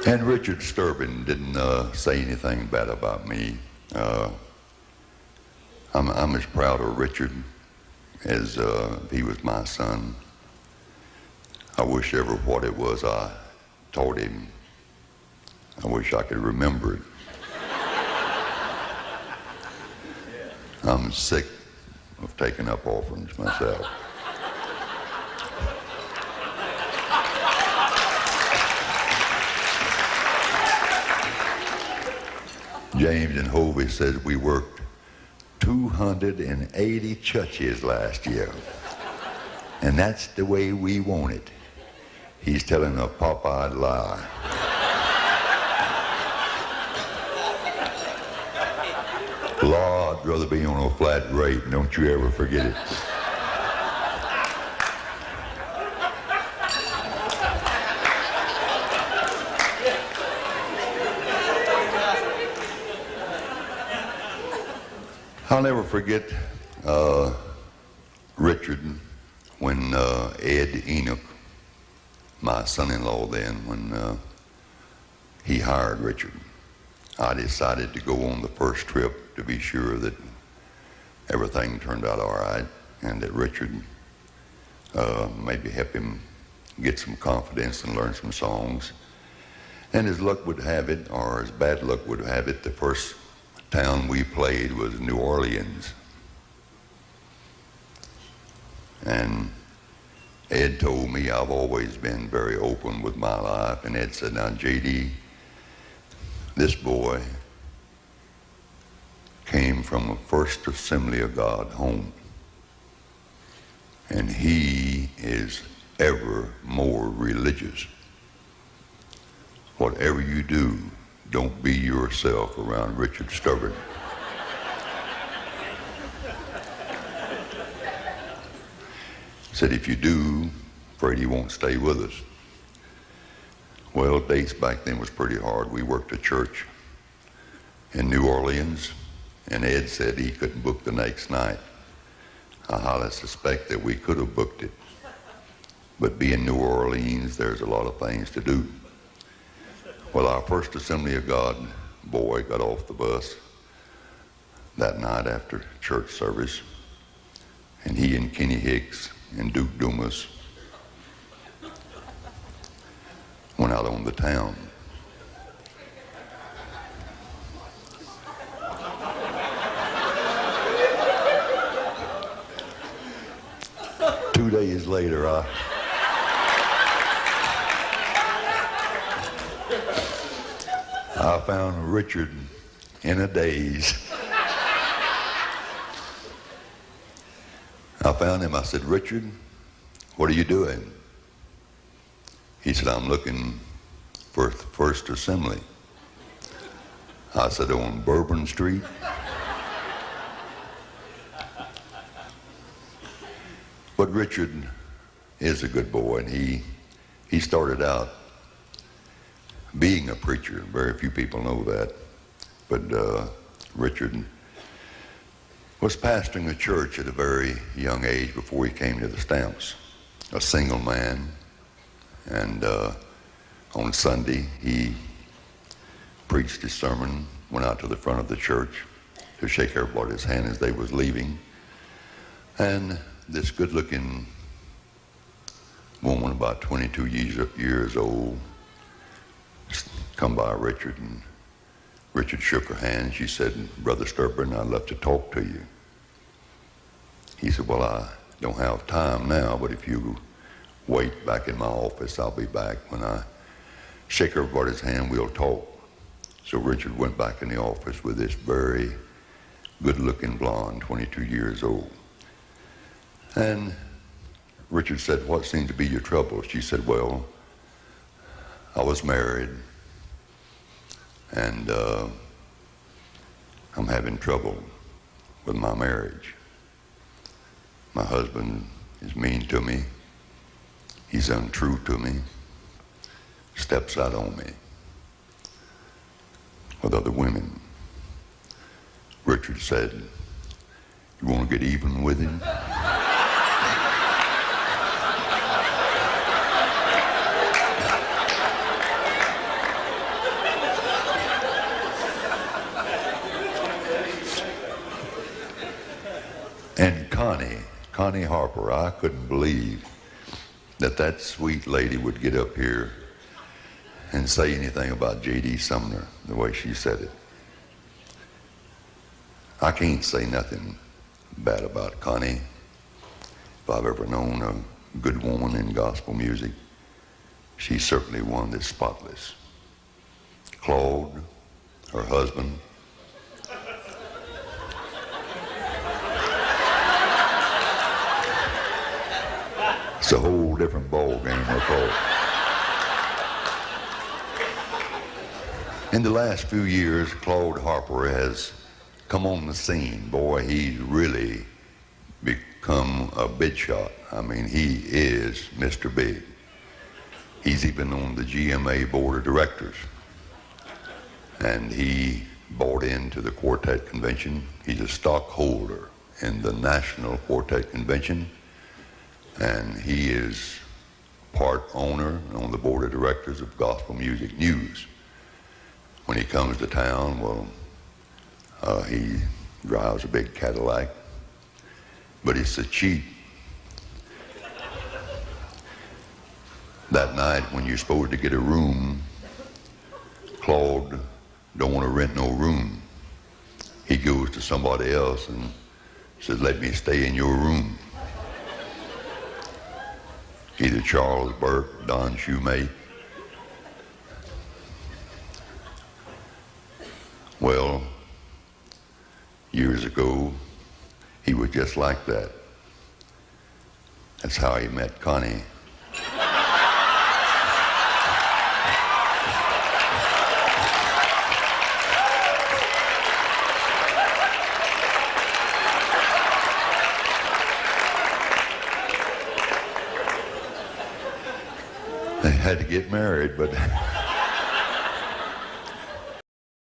And Richard Sturbin didn't say anything bad about me. I'm as proud of Richard as if he was my son. I wish ever what it was I taught him, I wish I could remember it. I'm sick of taking up offerings myself. James and Hovey said we worked 280 churches last year. And that's the way we want it. He's telling a pop-eyed lie. Lord, I'd rather be on a flat rate, don't you ever forget it. I'll never forget Richard when Ed Enoch, my son-in-law then, when he hired Richard. I decided to go on the first trip to be sure that everything turned out all right and that Richard maybe help him get some confidence and learn some songs. And as luck would have it, or as bad luck would have it, the first town we played was New Orleans. And Ed told me I've always been very open with my life, and Ed said, now J.D., this boy came from a First Assembly of God home, and he is ever more religious. Whatever you do, don't be yourself around Richard Sturbin. Said if you do, afraid he won't stay with us. Well, dates back then was pretty hard. We worked a church in New Orleans, and Ed said he couldn't book the next night. I highly suspect that we could have booked it. But being New Orleans, there's a lot of things to do. Well, our First Assembly of God boy got off the bus that night after church service, and he and Kenny Hicks and Duke Dumas went out on the town. Two days later, I found Richard in a daze. I found him. I said, Richard, what are you doing? He said, I'm looking for First Assembly. I said, on Bourbon Street? But Richard is a good boy, and he started out being a preacher. Very few people know that. But Richard was pastoring a church at a very young age before he came to the Stamps. A single man. And on Sunday, he preached his sermon, went out to the front of the church to shake everybody's hand as they was leaving. And this good-looking woman, about 22 years old, come by Richard, and Richard shook her hand. She said, Brother Sturbin, I'd love to talk to you. He said, well, I don't have time now, but if you wait back in my office, I'll be back. When I shake everybody's hand, we'll talk. So Richard went back in the office with this very good-looking blonde, 22 years old. And Richard said, what seems to be your trouble? She said, well, I was married, and I'm having trouble with my marriage. My husband is mean to me. He's untrue to me. Steps out on me with other women. Richard said, you want to get even with him? Connie Harper. I couldn't believe that sweet lady would get up here and say anything about J.D. Sumner the way she said it. I can't say nothing bad about Connie. If I've ever known a good woman in gospel music, she's certainly one that's spotless. Claude, her husband, it's a whole different ball game with Claude. In the last few years, Claude Harper has come on the scene. Boy, he's really become a big shot. I mean, he is Mr. Big. He's even on the GMA board of directors. And he bought into the quartet convention. He's a stockholder in the National Quartet Convention. And he is part owner on the board of directors of Gospel Music News. When he comes to town, well, he drives a big Cadillac, but it's so cheap. That night when you're supposed to get a room, Claude don't want to rent no room. He goes to somebody else and says, let me stay in your room. Either Charles Burke, Don Shoemate. Well, years ago, he was just like that. That's how he met Connie. They had to get married, but